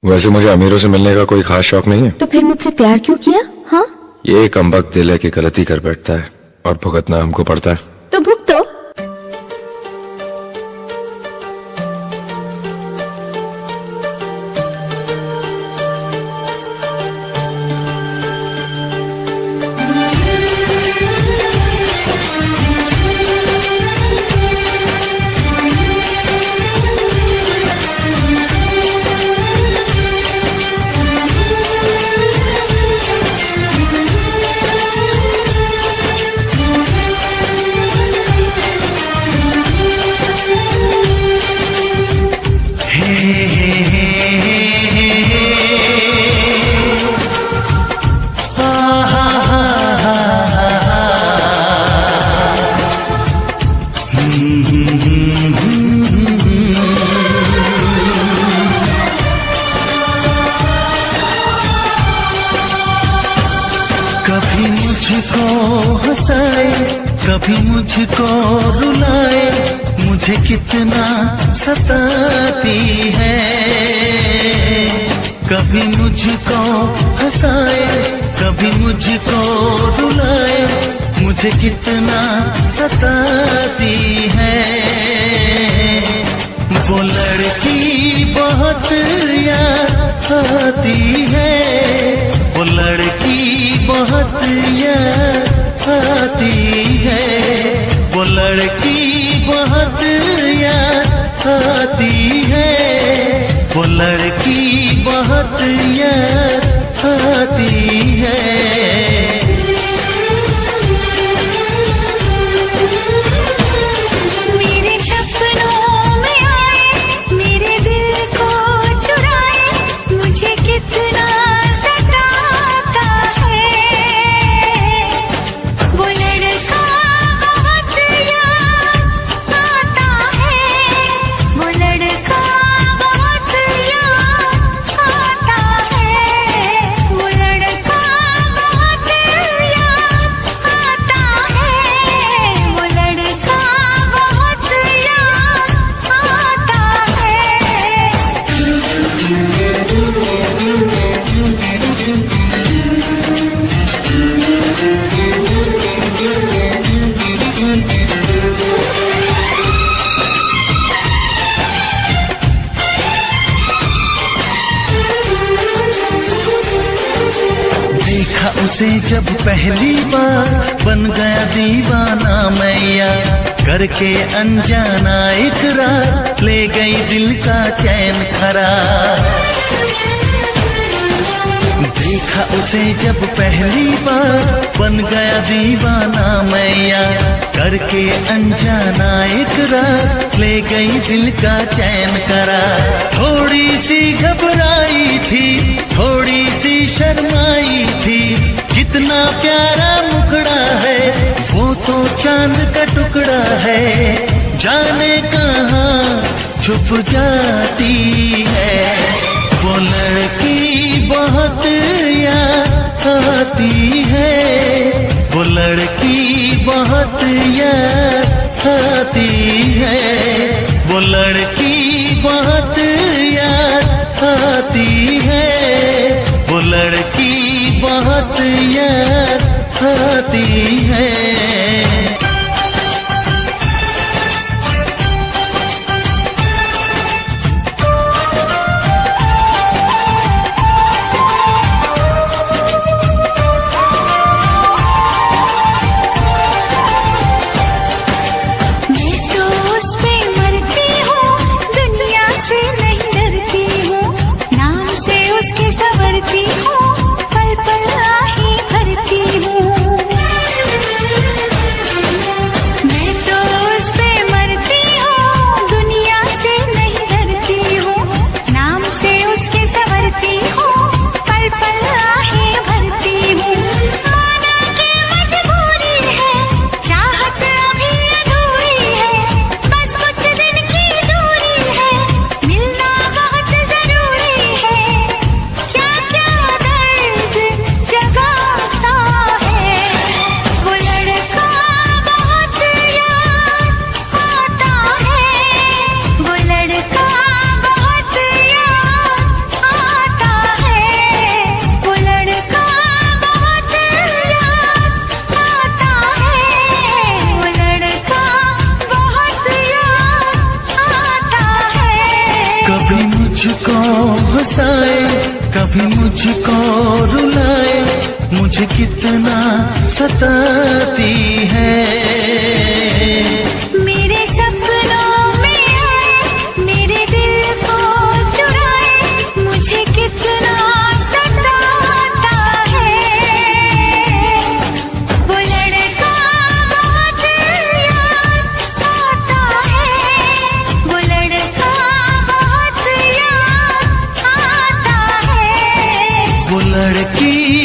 वैसे मुझे अमीरों से मिलने का कोई खास शौक नहीं है। तो फिर मुझसे प्यार क्यों किया? हाँ, ये कमबख्त दिल है कि गलती कर बैठता है और भुगतना हमको पड़ता है। तो भुगतो। कभी मुझको हंसाए, कभी मुझको रुलाए, मुझे कितना सताती है। कभी मुझको हंसाए, कभी मुझको रुलाए, मुझे कितना सताती है। वो लड़की बहुत याद आती है, वो लड़की बहुत याद आती है, वो लड़की बहुत याद आती है, वो लड़की बहुत याद आती है। देखा उसे जब पहली बार, बन गया दीवाना मैया, करके अनजाना इकरार, ले गई दिल का चैन करार। देखा उसे जब पहली बार, बन गया दीवाना मैया, करके अनजाना इकरार, ले गई दिल का चैन करार। थोड़ी सी घबराई थी, थोड़ी सी शर्माई थी, कितना प्यारा मुखड़ा है, वो तो चांद का टुकड़ा है, जाने कहाँ छुप जाती है। वो लड़की बहुत याद आती है, वो लड़की बहुत याद आती है, वो लड़की बहुत याद आती है, वो लड़की बहुत याद आती है। हंसाए, कभी मुझको रुलाए, मुझे कितना सताती है। मेरे सपनों में आए, मेरे दिल को चुराए, मुझे कितना सताता है। वो लड़का बहुत याद आता है, वो लड़का बहुत याद आता है। वो लड़की